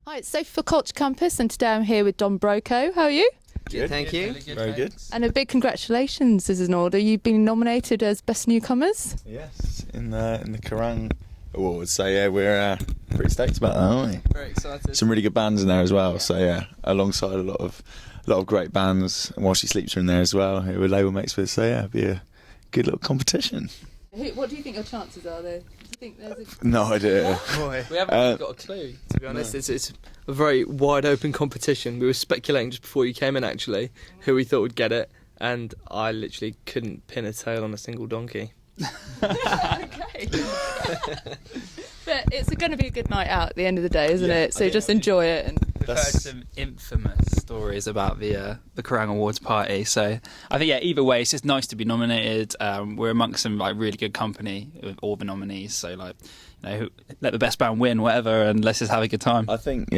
Hi, it's Sophie for Culture Campus, and today I'm here with Broco. How are you? Good, thank you. Really very good. And a big congratulations is in order. You've been nominated as Best Newcomers. Yes, in the Kerrang Awards. So yeah, we're pretty stoked about that, aren't we? Very excited. Some really good bands in there as well. So yeah, alongside a lot of great bands. And While She Sleeps are in there as well, who we're label mates with. So yeah, it'll be a good little competition. What do you think your chances are, though? Do you think there's No idea. We haven't really got a clue, to be honest. No. It's a very wide open competition. We were speculating just before you came in, actually, who we thought would get it, and I literally couldn't pin a tail on a single donkey. Okay. But it's going to be a good night out at the end of the day, isn't it? So just enjoy it. And We've heard some infamous stories about the Kerrang Awards party, so I think either way it's just nice to be nominated. We're amongst some really good company with all the nominees, so let the best band win, whatever, and let's just have a good time. I think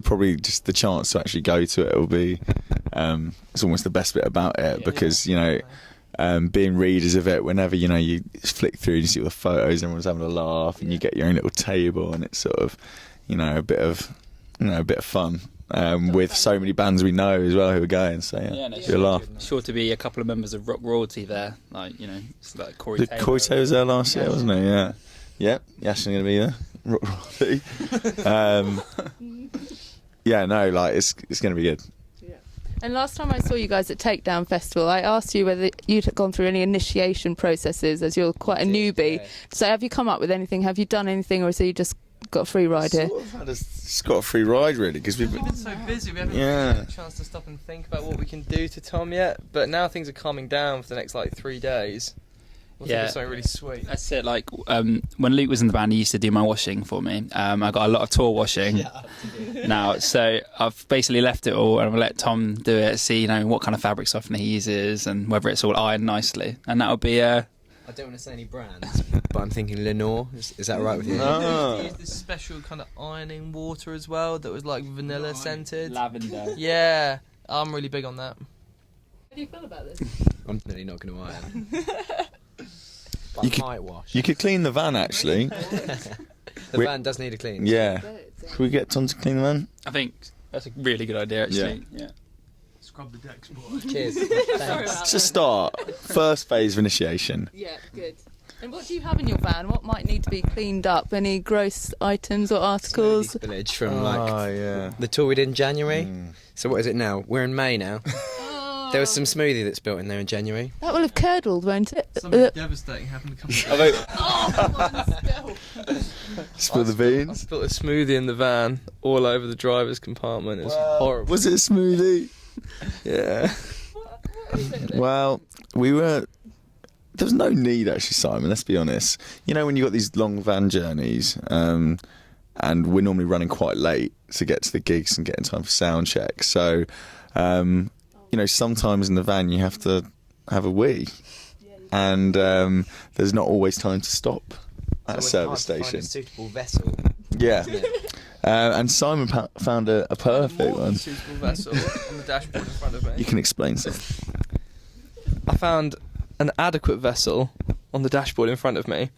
probably just the chance to actually go to it will be it's almost the best bit about it, because being readers of it, whenever you flick through and you see all the photos, everyone's having a laugh, and you get your own little table, and it's sort of a bit of fun with so many bands we know as well who are going. So it'll be a laugh. Sure to be a couple of members of rock royalty there, Corey Taylor. Corey Taylor was there last year, wasn't he? Yeah. Yep. Yash is going to be there. Rock royalty. It's going to be good. And last time I saw you guys at Takedown Festival, I asked you whether you'd gone through any initiation processes, as you're quite a newbie. Yeah. So have you come up with anything? Have you done anything, or has you just got a free ride here? Just got a free ride, really, because we've We've been so busy, we haven't really had a chance to stop and think about what we can do to Tom yet. But now things are calming down for the next 3 days. We'll think of something really sweet. That's it. When Luke was in the band, he used to do my washing for me. I got a lot of tour washing now, so I've basically left it all, and I'll let Tom do it. See, what kind of fabric softener he uses, and whether it's all ironed nicely. And that'll be I don't want to say any brands, but I'm thinking Lenore. Is that right with you? No. We used this special kind of ironing water as well that was vanilla scented. lavender. Yeah, I'm really big on that. How do you feel about this? I'm definitely not going to iron. You But I might wash. You could clean the van, actually. The we- van does need a clean. Yeah. Should we get Tom to clean the van? I think that's a really good idea, actually. Yeah. Scrub the decks, boy. Cheers. Thanks. It's a start. First phase of initiation. Yeah, good. And what do you have in your van? What might need to be cleaned up? Any gross items or articles? Spillage from yeah. the tour we did in January. So what is it now? We're in May now. There was some smoothie that's built in there in January. That will have curdled, won't it? Something devastating happened a couple of days. Come on, still. Spill the I beans. spilled a smoothie in the van all over the driver's compartment. It was horrible. Was it a smoothie? Yeah. Well, there was no need, actually, Simon, let's be honest. When you got these long van journeys, and we're normally running quite late to get to the gigs and get in time for sound check. So, sometimes in the van you have to have a wee. And there's not always time to stop at a service station. Find a suitable vessel. Yeah. And Simon found a perfect one. Suitable vessel on the dashboard in front of me. You can explain something. I found an adequate vessel on the dashboard in front of me,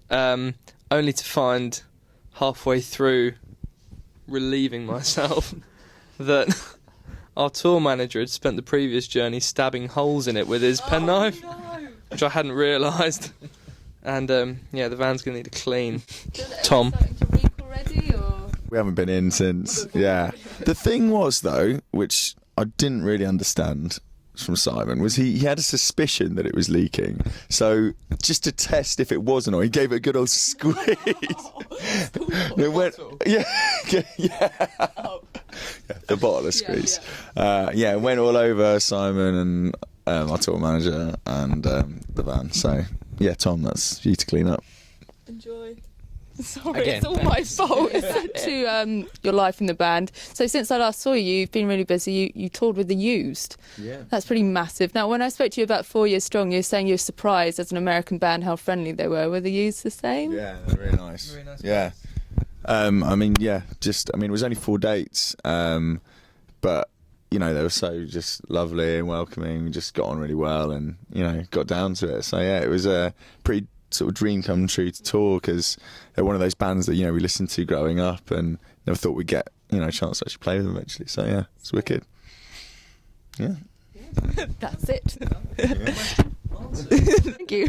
only to find halfway through relieving myself that our tour manager had spent the previous journey stabbing holes in it with his penknife, which I hadn't realised. And the van's going to need a clean. Tom. Starting to reap already, or? We haven't been in since. Yeah. The thing was, though, which I didn't really understand from Simon, was he had a suspicion that it was leaking. So just to test if it wasn't, or he gave it a good old squeeze. It went, yeah, the bottle of squeeze. It went all over Simon and our tour manager and the van. So yeah, Tom, that's you to clean up. Enjoy. Sorry, Again, it's all my fault. To your life in the band. So since I last saw you, you've been really busy. You toured with The Used. Yeah. That's pretty massive. Now, when I spoke to you about 4 Years Strong, you were saying you were surprised as an American band how friendly they were. Were The Used the same? Yeah, they're really nice. Very nice Yeah. It was only 4 dates, but they were so just lovely and welcoming. We just got on really well, and got down to it. So yeah, it was a pretty sort of dream come true to tour, because they're one of those bands that we listened to growing up and never thought we'd get chance to actually play with them eventually. So yeah, it's wicked. Yeah. That's it. Thank you.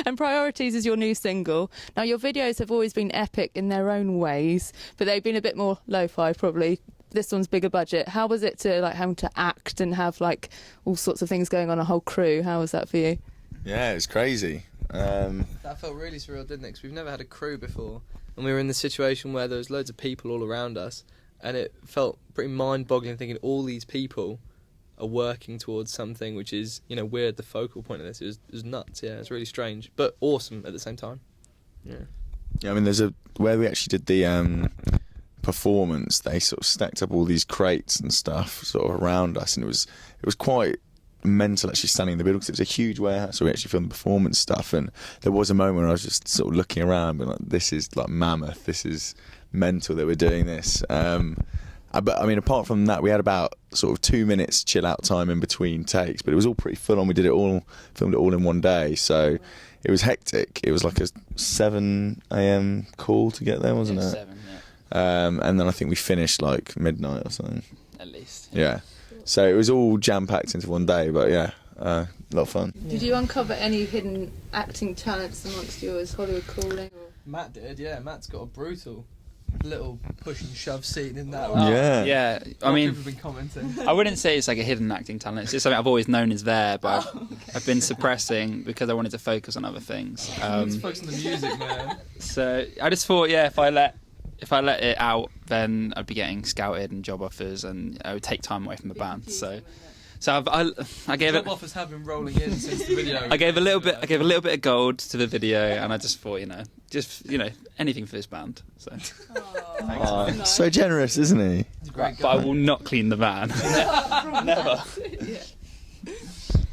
And Priorities is your new single. Now, your videos have always been epic in their own ways, but they've been a bit more lo-fi probably. This one's bigger budget. How was it to having to act and have all sorts of things going on, a whole crew? How was that for you? Yeah, it was crazy. That felt really surreal, didn't it? Because we've never had a crew before, and we were in the situation where there was loads of people all around us, and it felt pretty mind-boggling thinking all these people are working towards something which is, we're the focal point of this. It was nuts, yeah. It's really strange, but awesome at the same time. Yeah. Yeah, I mean, where we actually did the performance, they sort of stacked up all these crates and stuff sort of around us, and it was quite mental actually standing in the middle because it was a huge warehouse. So we actually filmed the performance stuff, and there was a moment where I was just sort of looking around and this is mammoth. This is mental that we're doing this. But I mean, apart from that, we had about sort of 2 minutes chill out time in between takes, but it was all pretty full on. We filmed it all in one day, so it was hectic. It was like a 7 a.m. call to get there, wasn't it? 7, yeah. And then I think we finished midnight or something. At least. Yeah. So it was all jam packed into one day, but yeah, a lot of fun. Did you uncover any hidden acting talents amongst yours, Hollywood calling? Or? Matt did, yeah. Matt's got a brutal little push and shove scene in that. Yeah. Yeah, I mean, people have been commenting. I wouldn't say it's like a hidden acting talent. It's just something I've always known is there, but I've been suppressing because I wanted to focus on other things. Let's focus on the music, man. So I just thought, if I let it out, then I'd be getting scouted and job offers, and I would take time away from the band. So I gave it. Job offers have been rolling in since the video. I gave a little bit of gold to the video, and I just thought, anything for this band. So, Nice. So generous, isn't he? He's a great but I guy. will not clean the van. Never. Yeah.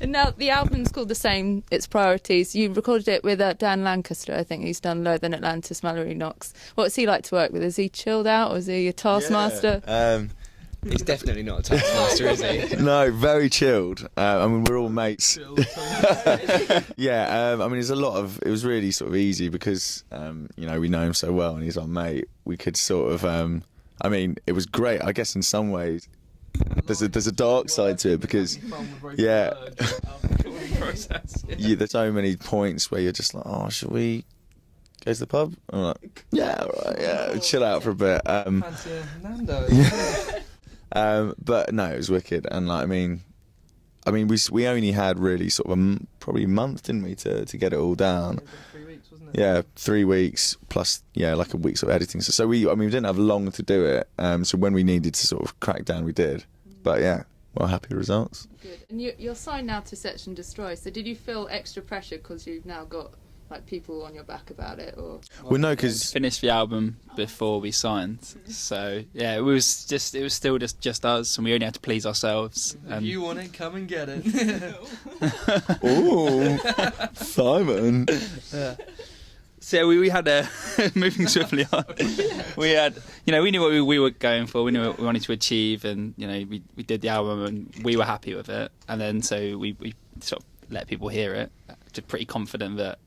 And now the album's called the same. It's Priorities. You recorded it with Dan Lancaster, I think. He's done Lower Than Atlantis, Mallory Knox. What's he like to work with? Is he chilled out, or is he a taskmaster? Yeah. He's definitely not a taskmaster, is he? No, very chilled. I mean, we're all mates. Yeah, I mean, it was really sort of easy because, we know him so well and he's our mate. We could sort of, I mean, it was great. I guess in some ways, there's a dark side to it because, yeah, there's so many points where you're just like, oh, should we go to the pub? I'm like, yeah, all right, yeah, chill out for a bit. Fancy a Nando. But no, it was wicked, and I mean, we only had really sort of probably a month, didn't we, to get it all down? 3 weeks, wasn't it? Yeah, 3 weeks plus like a week's of editing. So we didn't have long to do it. So when we needed to sort of crack down, we did. But yeah, well, happy results. Good. And you're signed now to Search and Destroy. So did you feel extra pressure because you've now got people on your back about it, or? Well, no, because Finished the album before we signed, so yeah, it was still just us, and we only had to please ourselves. If you want it, come and get it. ooh, Simon. So we had moving swiftly on. We had, we knew what we were going for. We knew what we wanted to achieve, and we did the album, and we were happy with it. And then so we sort of let people hear it, just pretty confident that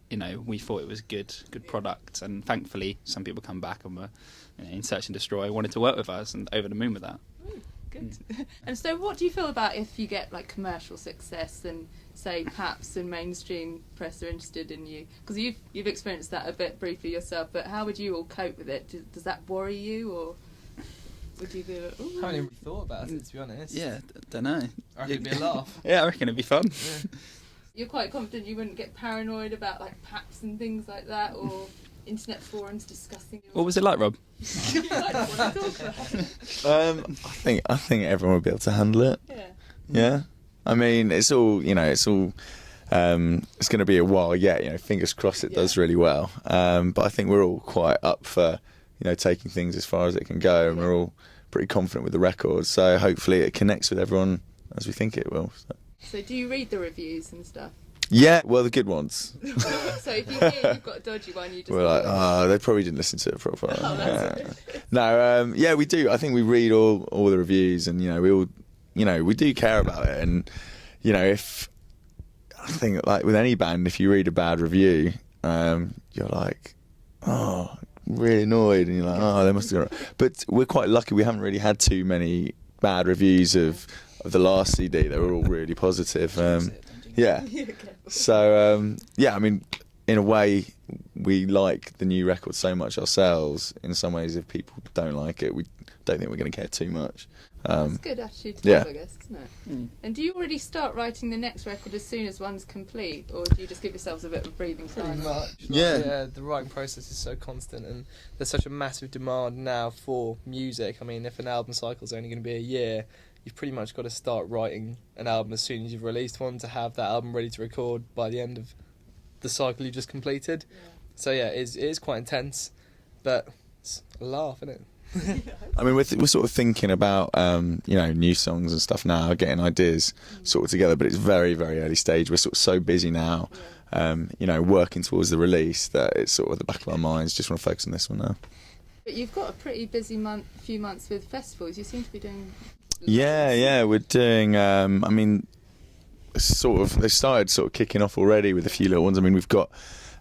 we thought it was good product. And thankfully, some people come back and were in Search and Destroy, wanted to work with us, and over the moon with that. Good. And so what do you feel about if you get commercial success and say Paps and mainstream press are interested in you? Because you've experienced that a bit briefly yourself, but how would you all cope with it? Does that worry you, or would you be I haven't even really thought about it, to be honest. Yeah, don't know. I reckon it'd be a laugh. Yeah, I reckon it'd be fun. Yeah. You're quite confident you wouldn't get paranoid about Paps and things like that, or internet forums discussing your... What was it like, Rob? I think everyone would be able to handle it. Yeah. Yeah, I mean, it's all it's going to be a while yet. Fingers crossed it does really well. But I think we're all quite up for taking things as far as it can go, and we're all pretty confident with the record. So hopefully it connects with everyone as we think it will. So do you read the reviews and stuff? Yeah, well, the good ones. So if you hear you've got a dodgy one, you just... We're like, they probably didn't listen to it properly. Oh, that's No, yeah, we do. I think we read all the reviews, and we all, we do care about it. And if I think with any band, if you read a bad review, you're like, oh, really annoyed, and you're like, oh, they must have. But we're quite lucky. We haven't really had too many bad reviews of the last CD. They were all really positive. Yeah. So yeah, I mean, in a way, we like the new record so much ourselves. In some ways, if people don't like it, we don't think we're going to care too much. That's a good attitude to have, I guess, isn't it? And do you already start writing the next record as soon as one's complete, or do you just give yourselves a bit of a breathing time? Pretty much. Yeah. The writing process is so constant, and there's such a massive demand now for music. I mean, if an album cycle is only going to be a year, you've pretty much got to start writing an album as soon as you've released one to have that album ready to record by the end of the cycle you've just completed. Yeah. So yeah, it is quite intense, but it's a laugh, isn't it? I mean, we're sort of thinking about new songs and stuff now, getting ideas sort of together, but it's very, very early stage. We're sort of so busy now, working towards the release, that it's sort of at the back of our minds. Just want to focus on this one now. But you've got a pretty busy few months with festivals. You seem to be doing. Yeah, we're doing. I mean, sort of. They started sort of kicking off already with a few little ones. I mean, we've got.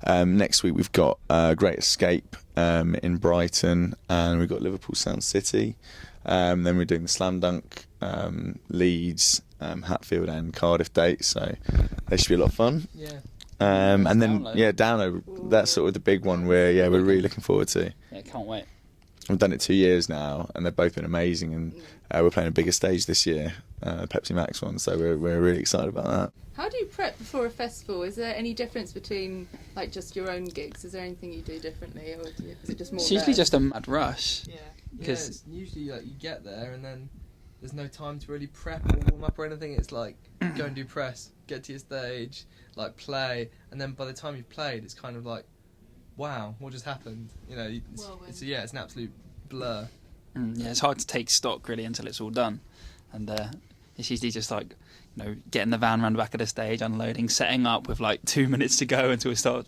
Next week we've got Great Escape in Brighton, and we've got Liverpool Sound City. Then we're doing the Slam Dunk, Leeds, Hatfield and Cardiff dates, so they should be a lot of fun. Yeah. And then Download, that's sort of the big one we're really looking forward to. Yeah, can't wait. We've done it 2 years now, and they've both been amazing, and we're playing a bigger stage this year, Pepsi Max one, so we're really excited about that. How do you prep before a festival? Is there any difference between like just your own gigs? Is there anything you do differently, or is it just more? It's usually just a mad rush. Yeah, because it's usually like you get there and then there's no time to really prep or warm up or anything. It's like go and do press, get to your stage, like play, and then by the time you've played, it's kind of like, wow, what just happened? It's an absolute blur. Yeah, it's hard to take stock really until it's all done, and it's usually just like getting the van around the back of the stage, unloading, setting up with like 2 minutes to go until we start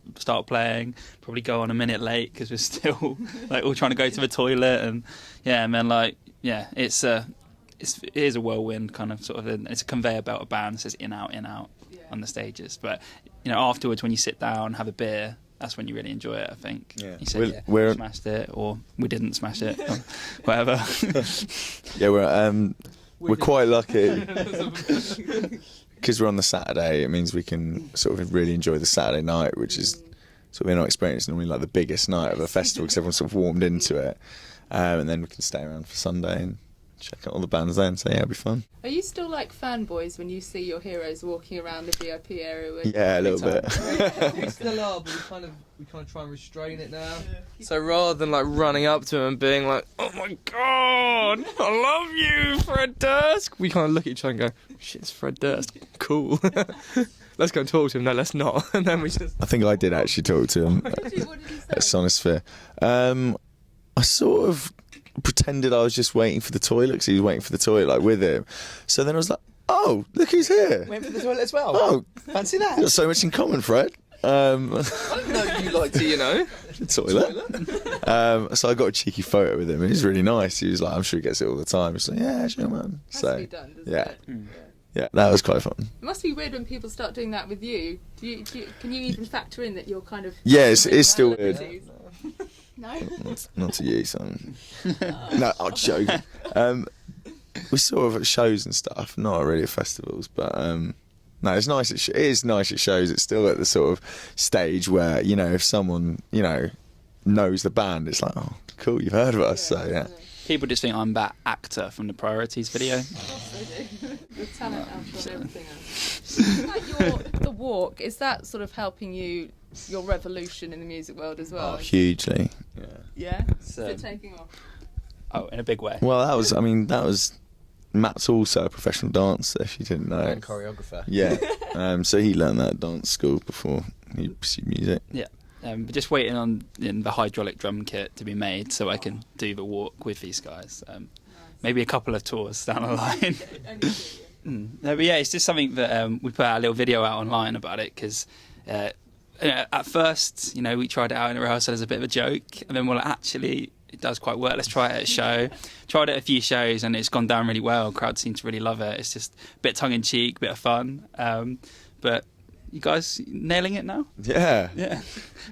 playing. Probably go on a minute late because we're still like all trying to go to the toilet, and it is a whirlwind kind of sort of. It's a conveyor belt of bands. It's in out on the stages, but afterwards when you sit down, have a beer. That's when you really enjoy it, I think. Yeah. You said, we smashed it, or we didn't smash it, or whatever. Yeah, we're quite lucky. Because we're on the Saturday, it means we can sort of really enjoy the Saturday night, which is sort of in our experience normally like the biggest night of a festival, because everyone's sort of warmed into it. And then we can stay around for Sunday and check out all the bands then, so yeah, it'll be fun. Are you still like fanboys when you see your heroes walking around the VIP area? Yeah, a little bit. We still are, but we kind of try and restrain it now. Yeah. So rather than like running up to him and being like, "Oh my god, I love you, Fred Durst," we kind of look at each other and go, "Shit, it's Fred Durst. Cool. Let's go and talk to him." No, let's not. And then we just. I think I did actually talk to him What did you say? at Sonosphere. I sort of pretended I was just waiting for the toilet, because he was waiting for the toilet like with him. So then I was like, "Oh, look who's here!" Went for the toilet as well. Oh, fancy that! We've got so much in common, Fred. I didn't know you like to, the toilet. So I got a cheeky photo with him, and he's really nice. He was like, I'm sure he gets it all the time. He's like, "Yeah, sure, man." Has to be done, doesn't it? Yeah, that was quite fun. It must be weird when people start doing that with you. Can you even factor in that you're kind of? Yeah, it's still weird. No. Not to you, son. No, I'm joking. We sort of at shows and stuff, not really at festivals, but no, it's nice. It is nice at shows. It's still at the sort of stage where if someone knows the band, it's like, "Oh, cool, you've heard of us." So yeah. People just think I'm that actor from the Priorities video. The talent out of everything else. Like the walk, is that sort of helping your revolution in the music world as well? Oh, hugely. Yeah? Is it taking off? Oh, in a big way. Well, that was Matt's also a professional dancer, if you didn't know. And choreographer. Yeah. So he learned that at dance school before he pursued music. Yeah. But just waiting on the hydraulic drum kit to be made so I can do the walk with these guys. Nice. Maybe a couple of tours down the line. No, but yeah, it's just something that we put out a little video out online about it, because at first, we tried it out in a rehearsal as a bit of a joke, and then we're like, actually, it does quite well. Let's try it at a show. Tried it at a few shows, and it's gone down really well. Crowds seem to really love it. It's just a bit tongue in cheek, bit of fun. But You guys nailing it now? Yeah. Yeah.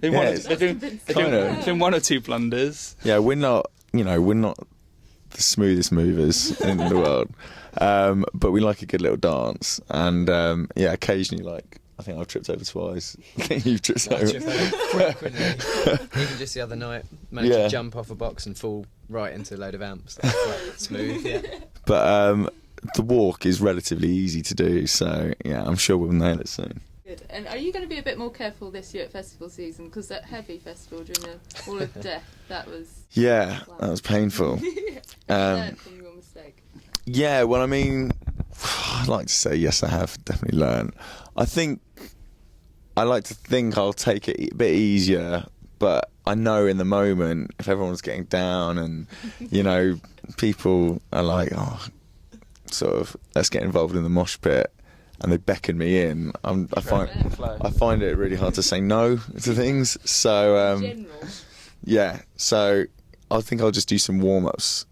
it's They've been one or two blunders. Yeah, we're not the smoothest movers in the world, but we like a good little dance, and occasionally, like, I think I've tripped over twice. I think you've tripped over. Frequently. Even just the other night, managed to jump off a box and fall right into a load of amps. That's quite smooth, yeah. But the walk is relatively easy to do, so yeah, I'm sure we'll nail it soon. Good. And are you going to be a bit more careful this year at festival season? Because that heavy festival during the Wall of Death, that was... Yeah, that was painful. Learn from your mistake. Yeah, well, I mean, I'd like to say yes, I have definitely learned. I like to think I'll take it a bit easier, but I know in the moment, if everyone's getting down and, people are like, oh, sort of, let's get involved in the mosh pit, and they beckon me in, I find it really hard to say no to things. So, yeah, so I think I'll just do some warm-ups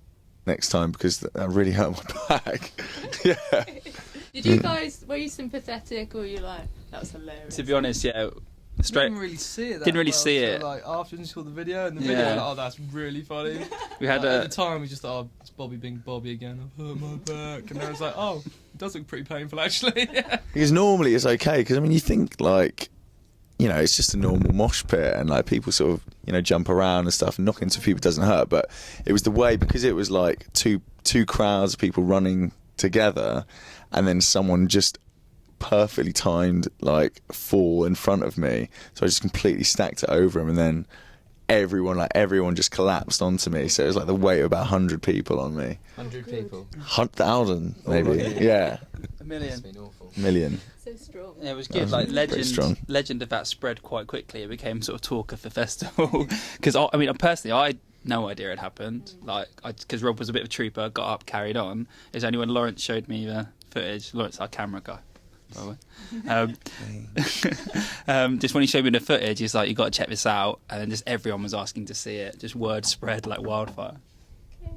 next time, because that really hurt my back. Yeah. Did you guys, were you sympathetic, or were you like, that was hilarious? To be honest, yeah. Didn't really see it. Like after we saw the video, and the video, like, oh, that's really funny. We had at the time we just thought, oh, it's Bobby being Bobby again. I've hurt my back, and then I was like, oh, it does look pretty painful actually. Because normally it's okay. Because I mean, you think like, it's just a normal mosh pit, and like people sort of jump around and stuff, and knock into people doesn't hurt. But it was the way, because it was like two crowds of people running together, and then someone just perfectly timed like fall in front of me, so I just completely stacked it over him, and then everyone just collapsed onto me, so it was like the weight of about 100 people on me. 100 people? 100,000 maybe. Yeah. A million. It's been awful. Million. So strong. Yeah, it was good. Like legend of that spread quite quickly. It became sort of talk of the festival. Because I had no idea it happened. Like, because Rob was a bit of a trooper, got up, carried on. It was only when Lawrence showed me the footage. Lawrence, our camera guy, by the way. Just when he showed me the footage, he's like, "You got to check this out," and then just everyone was asking to see it. Just word spread like wildfire. Okay.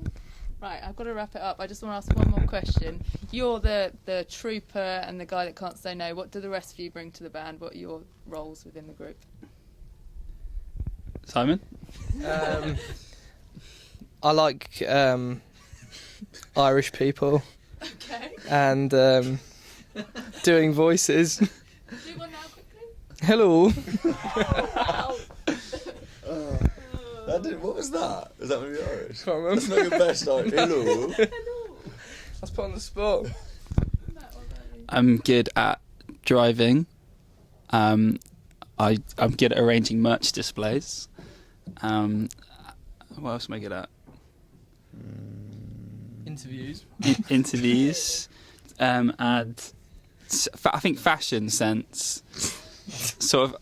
Right, I've got to wrap it up. I just want to ask one more question. You're the trooper and the guy that can't say no. What do the rest of you bring to the band? What are your roles within the group? Simon? I like Irish people. Okay. And doing voices. Do one now quickly. Hello. Wow. What was that? Was that maybe Irish? Can't remember. That's not your best Irish. Hello. Hello. I was put on the spot. I'm good at driving. I'm good at arranging merch displays. What else am I good at? Interviews. Interviews. And I think fashion sense. Sort of.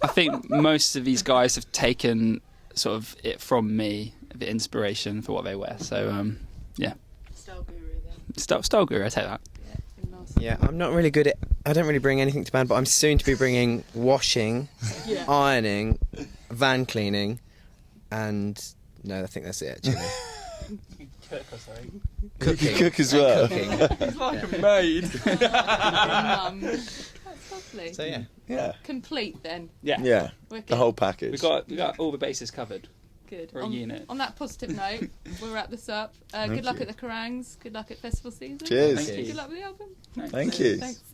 I think most of these guys have taken sort of it from me, the inspiration for what they wear. So yeah. Style guru then. Style guru. I take that. Yeah, I'm not really good at... I don't really bring anything to band, but I'm soon to be bringing washing, ironing, van cleaning, and... No, I think that's it, actually. Cooking. Cook as well. Cooking. It's like a maid. That's lovely. So, yeah. Yeah. Complete then. Yeah. Wicked. The whole package. We got all the bases covered. Good. For a unit. On that positive note, we'll wrap this up. Good luck at the Kerangs. Good luck at festival season. Cheers. Thank you. Good luck with the album. Thank you. Thanks.